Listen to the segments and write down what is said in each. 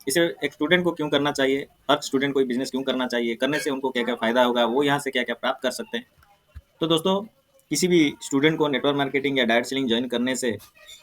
इसे एक स्टूडेंट को क्यों करना चाहिए, हर स्टूडेंट को बिजनेस क्यों करना चाहिए, करने से उनको क्या क्या फ़ायदा होगा, वो यहाँ से क्या क्या प्राप्त कर सकते हैं। तो दोस्तों, किसी भी स्टूडेंट को नेटवर्क मार्केटिंग या डायरेक्ट सेलिंग ज्वाइन करने से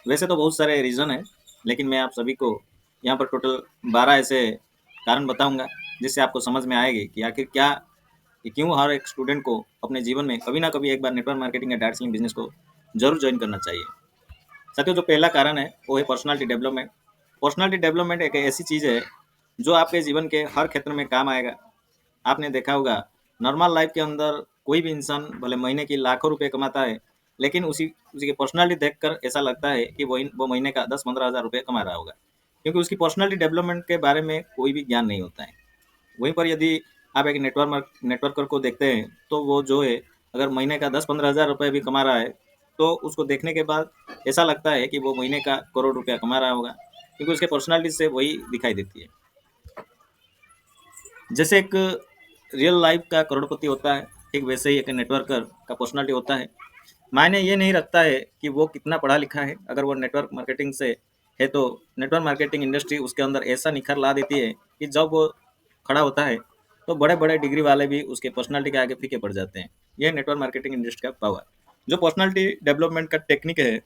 वैसे तो बहुत सारे रीज़न है, लेकिन मैं आप सभी को यहाँ पर टोटल 12 ऐसे कारण बताऊंगा जिससे आपको समझ में आएगी कि आखिर क्या, कि क्यों हर एक स्टूडेंट को अपने जीवन में कभी ना कभी एक बार नेटवर्क मार्केटिंग या डायरेक्ट सेलिंग बिजनेस को जरूर ज्वाइन करना चाहिए। साथियों, जो पहला कारण है वो है पर्सनालिटी डेवलपमेंट। पर्सनालिटी डेवलपमेंट एक ऐसी चीज़ है जो आपके जीवन के हर क्षेत्र में काम आएगा। आपने देखा होगा, नॉर्मल लाइफ के अंदर कोई भी इंसान भले महीने की लाखों रुपए कमाता है, लेकिन उसी उसी की पर्सनालिटी देखकर ऐसा लगता है कि वो महीने का 10-15 हज़ार रुपये कमा रहा होगा, क्योंकि उसकी पर्सनालिटी डेवलपमेंट के बारे में कोई भी ज्ञान नहीं होता है। वहीं पर यदि आप एक नेटवर्कर को देखते हैं, तो वो जो है, अगर महीने का 10-15 हज़ार रुपये भी कमा रहा है, तो उसको देखने के बाद ऐसा लगता है कि वो महीने का करोड़ रुपया कमा रहा होगा, क्योंकि उसके पर्सनालिटी से वही दिखाई देती है। जैसे एक रियल लाइफ का करोड़पति होता है, ठीक वैसे ही एक नेटवर्कर का पर्सनालिटी होता है। मायने ये नहीं रखता है कि वो कितना पढ़ा लिखा है, अगर वो नेटवर्क मार्केटिंग से है तो नेटवर्क मार्केटिंग इंडस्ट्री उसके अंदर ऐसा निखर ला देती है कि जब वो खड़ा होता है तो बड़े बड़े डिग्री वाले भी उसके पर्सनालिटी के आगे फीके पड़ जाते हैं। यह नेटवर्क मार्केटिंग इंडस्ट्री का पावर। जो पर्सनालिटी डेवलपमेंट का टेक्निक है,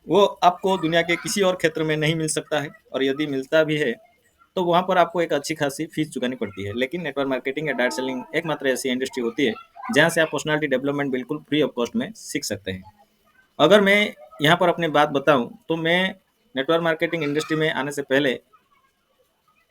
वो आपको दुनिया के किसी और क्षेत्र में नहीं मिल सकता है, और यदि मिलता भी है तो वहाँ पर आपको एक अच्छी खासी फीस चुकानी पड़ती है। लेकिन नेटवर्क मार्केटिंग या डायरेक्ट सेलिंग एकमात्र ऐसी इंडस्ट्री होती है जहाँ से आप पर्सनालिटी डेवलपमेंट बिल्कुल फ्री ऑफ कॉस्ट में सीख सकते हैं। अगर मैं यहाँ पर अपनी बात बताऊँ तो मैं नेटवर्क मार्केटिंग इंडस्ट्री में आने से पहले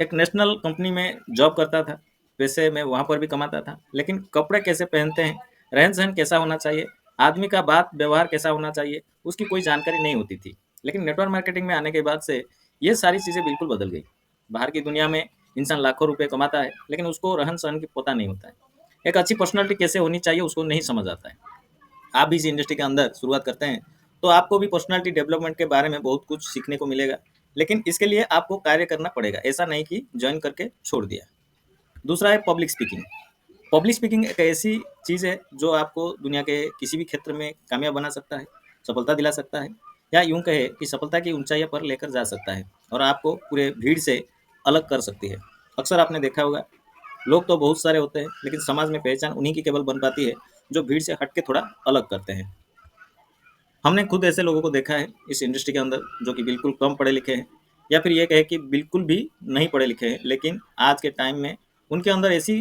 एक नेशनल कंपनी में जॉब करता था। वैसे मैं वहाँ पर भी कमाता था, लेकिन कपड़े कैसे पहनते हैं, रहन सहन कैसा होना चाहिए, आदमी का बात व्यवहार कैसा होना चाहिए, उसकी कोई जानकारी नहीं होती थी। लेकिन नेटवर्क मार्केटिंग में आने के बाद से ये सारी चीज़ें बिल्कुल बदल गई। बाहर की दुनिया में इंसान लाखों रुपए कमाता है, लेकिन उसको रहन सहन की पता नहीं होता है। एक अच्छी पर्सनैलिटी कैसे होनी चाहिए उसको नहीं समझ आता है। आप भी इस इंडस्ट्री के अंदर शुरुआत करते हैं तो आपको भी पर्सनालिटी डेवलपमेंट के बारे में बहुत कुछ सीखने को मिलेगा, लेकिन इसके लिए आपको कार्य करना पड़ेगा, ऐसा नहीं कि ज्वाइन करके छोड़ दिया। दूसरा है पब्लिक स्पीकिंग। पब्लिक स्पीकिंग एक ऐसी चीज़ है जो आपको दुनिया के किसी भी क्षेत्र में कामयाब बना सकता है, सफलता दिला सकता है, या यूं कहे कि सफलता की ऊंचाइयों पर लेकर जा सकता है, और आपको पूरे भीड़ से अलग कर सकती है। अक्सर आपने देखा होगा, लोग तो बहुत सारे होते हैं, लेकिन समाज में पहचान उन्हीं की केवल बन पाती है जो भीड़ से हट के थोड़ा अलग करते हैं। हमने खुद ऐसे लोगों को देखा है इस इंडस्ट्री के अंदर जो कि बिल्कुल कम पढ़े लिखे हैं, या फिर ये कहे कि बिल्कुल भी नहीं पढ़े लिखे हैं, लेकिन आज के टाइम में उनके अंदर ऐसी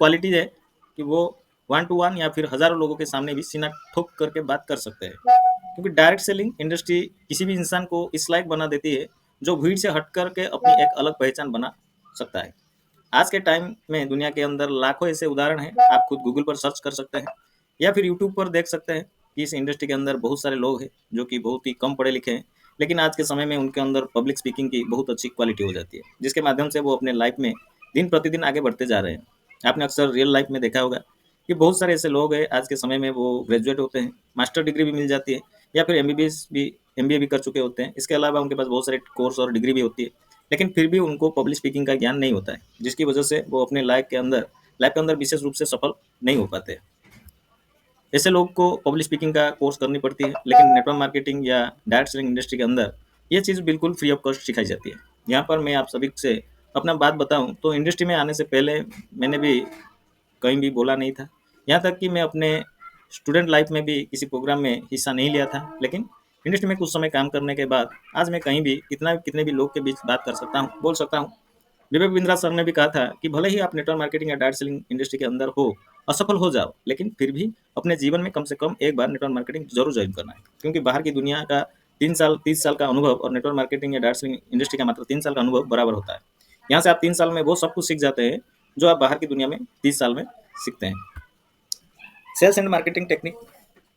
क्वालिटीज है कि वो वन टू वन या फिर हज़ारों लोगों के सामने भी सीना ठोक करके बात कर सकते हैं। क्योंकि डायरेक्ट सेलिंग इंडस्ट्री किसी भी इंसान को इस लायक बना देती है जो भीड़ से हट करके अपनी एक अलग पहचान बना सकता है। आज के टाइम में दुनिया के अंदर लाखों ऐसे उदाहरण हैं, आप खुद गूगल पर सर्च कर सकते हैं या फिर यूट्यूब पर देख सकते हैं कि इस इंडस्ट्री के अंदर बहुत सारे लोग हैं जो कि बहुत ही कम पढ़े लिखे हैं, लेकिन आज के समय में उनके अंदर पब्लिक स्पीकिंग की बहुत अच्छी क्वालिटी हो जाती है, जिसके माध्यम से वो अपने लाइफ में दिन प्रतिदिन आगे बढ़ते जा रहे हैं। आपने अक्सर रियल लाइफ में देखा होगा कि बहुत सारे ऐसे लोग हैं आज के समय में, वो ग्रेजुएट होते हैं, मास्टर डिग्री भी मिल जाती है, या फिर एमबीए भी कर चुके होते हैं। इसके अलावा उनके पास बहुत सारे कोर्स और डिग्री भी होती है, लेकिन फिर भी उनको पब्लिक स्पीकिंग का ज्ञान नहीं होता है, जिसकी वजह से वो अपने लाइफ के अंदर विशेष रूप से सफल नहीं हो पाते। ऐसे लोग को पब्लिक स्पीकिंग का कोर्स करनी पड़ती है, लेकिन नेटवर्क मार्केटिंग या डायरेक्ट सेलिंग इंडस्ट्री के अंदर ये चीज़ बिल्कुल फ्री ऑफ कॉस्ट सिखाई जाती है। यहाँ पर मैं आप सभी से अपना बात बताऊं तो इंडस्ट्री में आने से पहले मैंने भी कहीं भी बोला नहीं था, यहाँ तक कि मैं अपने स्टूडेंट लाइफ में भी किसी प्रोग्राम में हिस्सा नहीं लिया था। लेकिन इंडस्ट्री में कुछ समय काम करने के बाद आज मैं कहीं भी कितने भी लोग के बीच बात कर सकता हूँ, बोल सकता हूँ। विवेक बिंद्रा सर ने भी कहा था कि भले ही आप नेटवर्क मार्केटिंग या डायरेक्ट सेलिंग इंडस्ट्री के अंदर हो, असफल हो जाओ, लेकिन फिर भी अपने जीवन में कम से कम एक बार नेटवर्क मार्केटिंग जरूर ज्वाइन करना है, क्योंकि बाहर की दुनिया का 3 साल 30 साल का अनुभव और नेटवर्क मार्केटिंग या डायरेक्ट सेलिंग इंडस्ट्री का मात्र 3 साल का अनुभव बराबर होता है। यहाँ से आप 3 साल में वो सब कुछ सीख जाते हैं जो आप बाहर की दुनिया में 30 साल में सीखते हैं। Sales and marketing technique.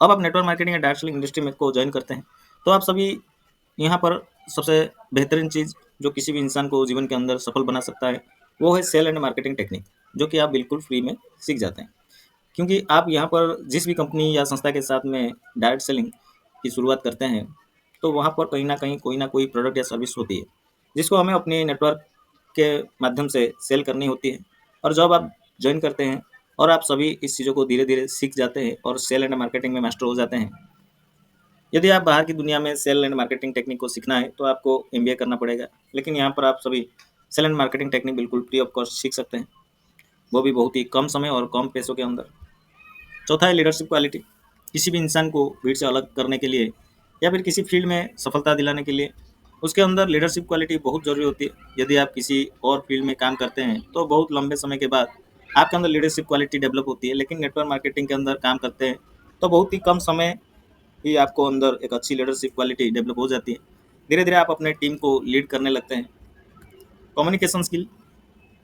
अब आप नेटवर्क मार्केटिंग या डायरेक्ट सेलिंग इंडस्ट्री में को ज्वाइन करते हैं तो आप सभी यहाँ पर सबसे बेहतरीन चीज़ जो किसी भी इंसान को जीवन के अंदर सफल बना सकता है वो है सेल एंड मार्केटिंग टेक्निक, जो कि आप बिल्कुल फ्री में सीख जाते हैं। क्योंकि आप यहाँ पर जिस भी कंपनी या संस्था के साथ में डायरेक्ट सेलिंग की शुरुआत करते हैं, तो वहाँ पर कहीं ना कहीं कोई ना कोई प्रोडक्ट या सर्विस होती है जिसको हमें अपने नेटवर्क के माध्यम से सेल करनी होती है। और जब आप ज्वाइन करते हैं और आप सभी इस चीज़ों को धीरे धीरे सीख जाते हैं और सेल एंड मार्केटिंग में मास्टर हो जाते हैं, यदि आप बाहर की दुनिया में सेल एंड मार्केटिंग टेक्निक को सीखना है तो आपको एमबीए करना पड़ेगा, लेकिन यहाँ पर आप सभी सेल एंड मार्केटिंग टेक्निक बिल्कुल फ्री ऑफ कॉस्ट सीख सकते हैं, वो भी बहुत ही कम समय और कम पैसों के अंदर। चौथा है लीडरशिप क्वालिटी। किसी भी इंसान को भीड़ से अलग करने के लिए या फिर किसी फील्ड में सफलता दिलाने के लिए उसके अंदर लीडरशिप क्वालिटी बहुत ज़रूरी होती है। यदि आप किसी और फील्ड में काम करते हैं तो बहुत लंबे समय के बाद आपके अंदर लीडरशिप क्वालिटी डेवलप होती है, लेकिन नेटवर्क मार्केटिंग के अंदर काम करते हैं तो बहुत ही कम समय ही आपको अंदर एक अच्छी लीडरशिप क्वालिटी डेवलप हो जाती है। धीरे धीरे आप अपने टीम को लीड करने लगते हैं। कम्युनिकेशन स्किल,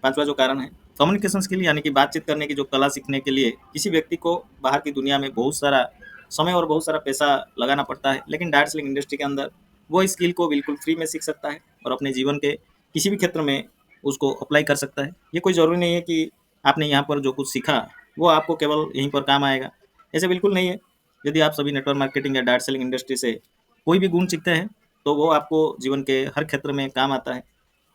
पांचवा जो कारण है, कम्युनिकेशन स्किल यानी कि बातचीत करने की जो कला सीखने के लिए किसी व्यक्ति को बाहर की दुनिया में बहुत सारा समय और बहुत सारा पैसा लगाना पड़ता है, लेकिन डायरेक्ट सेलिंग इंडस्ट्री के अंदर वो स्किल को बिल्कुल फ्री में सीख सकता है और अपने जीवन के किसी भी क्षेत्र में उसको अप्लाई कर सकता है। ये कोई ज़रूरी नहीं है कि आपने यहाँ पर जो कुछ सीखा वो आपको केवल यहीं पर काम आएगा, ऐसे बिल्कुल नहीं है। यदि आप सभी नेटवर्क मार्केटिंग या डायरेक्ट सेलिंग इंडस्ट्री से कोई भी गुण सीखते हैं तो वो आपको जीवन के हर क्षेत्र में काम आता है।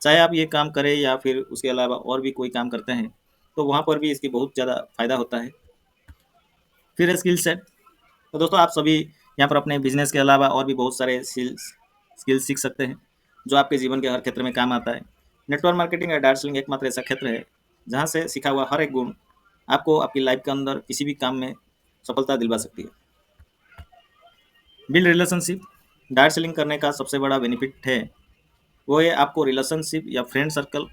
चाहे आप ये काम करें या फिर उसके अलावा और भी कोई काम करते हैं तो वहाँ पर भी इसकी बहुत ज़्यादा फ़ायदा होता है। फिर है स्किल सेट। तो दोस्तों आप सभी यहाँ पर अपने बिजनेस के अलावा और भी बहुत सारे स्किल्स सीख सकते हैं जो आपके जीवन के हर क्षेत्र में काम आता है। नेटवर्क मार्केटिंग या डायरेक्ट सेलिंग एकमात्र ऐसा क्षेत्र है जहाँ से सीखा हुआ हर एक गुण आपको आपकी लाइफ के अंदर किसी भी काम में सफलता दिलवा सकती है। Build relationship. डायरेक्ट सेलिंग करने का सबसे बड़ा बेनिफिट है वो है आपको रिलेशनशिप या फ्रेंड सर्कल।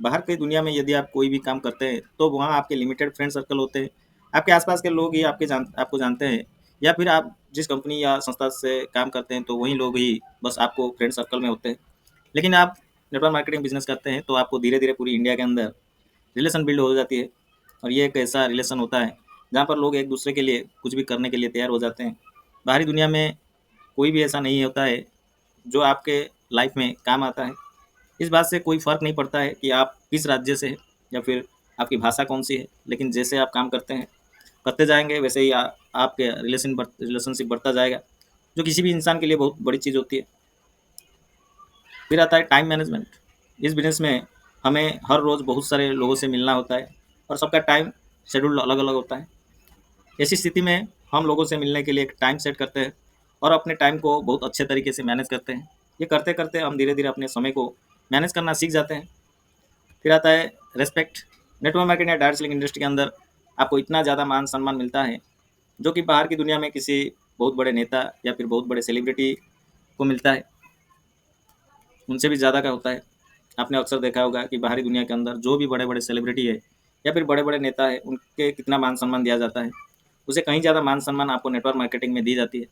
बाहर की दुनिया में यदि आप कोई भी काम करते हैं तो वहाँ आपके लिमिटेड फ्रेंड सर्कल होते हैं। आपके आसपास के लोग ही आपको जानते हैं, या फिर आप जिस कंपनी या संस्था से काम करते हैं तो वही लोग ही बस आपको फ्रेंड सर्कल में होते हैं। लेकिन आप नेटवर्क मार्केटिंग बिजनेस करते हैं तो आपको धीरे धीरे पूरी इंडिया के अंदर रिलेशन बिल्ड हो जाती है, और ये एक ऐसा रिलेशन होता है जहाँ पर लोग एक दूसरे के लिए कुछ भी करने के लिए तैयार हो जाते हैं। बाहरी दुनिया में कोई भी ऐसा नहीं होता है जो आपके लाइफ में काम आता है। इस बात से कोई फ़र्क नहीं पड़ता है कि आप किस राज्य से हैं या फिर आपकी भाषा कौन-सी है, लेकिन जैसे आप काम करते हैं, करते जाएँगे वैसे ही आपके रिलेशनशिप बढ़ता जाएगा, जो किसी भी इंसान के लिए बहुत बड़ी चीज़ होती है। फिर आता है टाइम मैनेजमेंट। इस बिज़नेस में हमें हर रोज़ बहुत सारे लोगों से मिलना होता है और सबका टाइम शेड्यूल अलग-अलग होता है। ऐसी स्थिति में हम लोगों से मिलने के लिए एक टाइम सेट करते हैं और अपने टाइम को बहुत अच्छे तरीके से मैनेज करते हैं। ये करते-करते हम धीरे-धीरे अपने समय को मैनेज करना सीख जाते हैं। फिर आता है रेस्पेक्ट। नेटवर्क मार्केटिंग या डायरेक्ट सेलिंग इंडस्ट्री के अंदर आपको इतना ज़्यादा मान सम्मान मिलता है जो कि बाहर की दुनिया में किसी बहुत बड़े नेता या फिर बहुत बड़े सेलिब्रिटी को मिलता है, उनसे भी ज़्यादा का होता है। आपने अक्सर देखा होगा कि बाहरी दुनिया के अंदर जो भी बड़े-बड़े सेलिब्रिटी है या फिर बड़े-बड़े नेता है, उनके कितना मान सम्मान दिया जाता है, उसे कहीं ज़्यादा मान सम्मान आपको नेटवर्क मार्केटिंग में दी जाती है।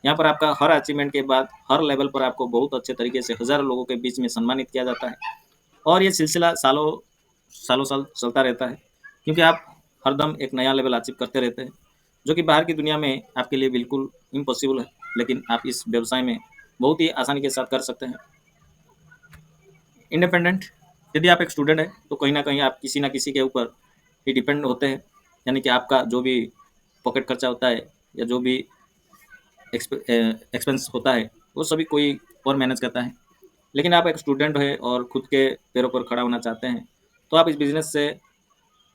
यहाँ पर आपका हर अचीवमेंट के बाद हर लेवल पर आपको बहुत अच्छे तरीके से हज़ारों लोगों के बीच में सम्मानित किया जाता है, और ये सिलसिला सालों साल चलता रहता है, क्योंकि आप हरदम एक नया लेवल अचीव करते रहते हैं, जो कि बाहर की दुनिया में आपके लिए बिल्कुल इम्पॉसिबल है, लेकिन आप इस व्यवसाय में बहुत ही आसानी के साथ कर सकते हैं। इंडिपेंडेंट। यदि आप एक स्टूडेंट हैं तो कहीं न कहीं आप किसी न किसी के ऊपर ही डिपेंड होते हैं, यानी कि आपका जो भी पॉकेट खर्चा होता है या जो भी एक्सपेंस होता है वो सभी कोई और मैनेज करता है। लेकिन आप एक स्टूडेंट हैं और खुद के पैरों पर खड़ा होना चाहते हैं तो आप इस बिज़नेस से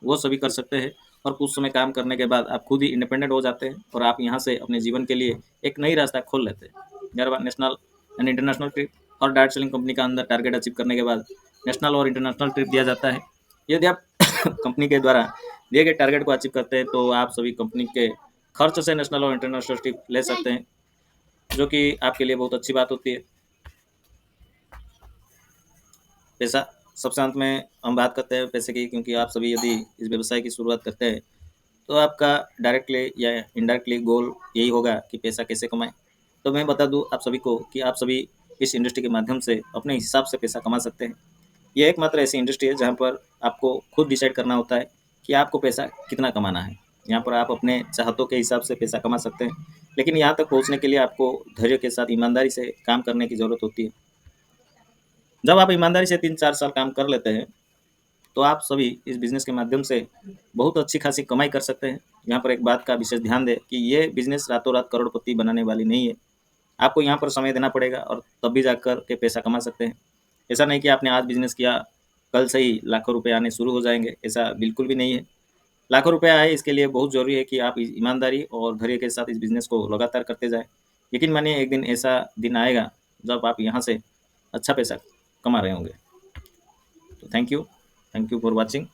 वो सभी कर सकते हैं, और कुछ समय काम करने के बाद आप खुद ही इंडिपेंडेंट हो जाते हैं और आप यहाँ से अपने जीवन के लिए एक नई रास्ता खोल लेते हैं। मेरा नेशनल एंड इंटरनेशनल ट्रिप और डायरेक्ट सेलिंग कंपनी का अंदर टारगेट अचीव करने के बाद नेशनल और इंटरनेशनल ट्रिप दिया जाता है। यदि आप कंपनी के द्वारा दिए गए टारगेट को अचीव करते हैं तो आप सभी कंपनी के खर्च से नेशनल और इंटरनेशनल ट्रिप ले सकते हैं, जो कि आपके लिए बहुत अच्छी बात होती है। पैसा, सबसे अंत में हम बात करते हैं पैसे की, क्योंकि आप सभी यदि इस व्यवसाय की शुरुआत करते हैं तो आपका डायरेक्टली या इनडायरेक्टली गोल यही होगा कि पैसा कैसे कमाएं। तो मैं बता दूं आप सभी को कि आप सभी इस इंडस्ट्री के माध्यम से अपने हिसाब से पैसा कमा सकते हैं। ये एकमात्र ऐसी इंडस्ट्री है जहाँ पर आपको खुद डिसाइड करना होता है कि आपको पैसा कितना कमाना है। यहाँ पर आप अपने चाहतों के हिसाब से पैसा कमा सकते हैं, लेकिन यहाँ तक पहुँचने के लिए आपको धैर्य के साथ ईमानदारी से काम करने की ज़रूरत होती है। जब आप ईमानदारी से 3-4 साल काम कर लेते हैं तो आप सभी इस बिज़नेस के माध्यम से बहुत अच्छी खासी कमाई कर सकते हैं। यहाँ पर एक बात का विशेष ध्यान दें कि ये बिज़नेस रातों रात करोड़पति बनाने वाली नहीं है। आपको यहाँ पर समय देना पड़ेगा और तब भी जाकर के पैसा कमा सकते हैं। ऐसा नहीं कि आपने आज बिज़नेस किया, कल से ही लाखों रुपए आने शुरू हो जाएंगे, ऐसा बिल्कुल भी नहीं है। लाखों रुपए आए इसके लिए बहुत ज़रूरी है कि आप ईमानदारी और धैर्य के साथ इस बिज़नेस को लगातार करते जाएँ। यकीन मानिए एक दिन ऐसा दिन आएगा जब आप यहाँ से अच्छा पैसा कमा रहे होंगे। तो थैंक यू फॉर वॉचिंग।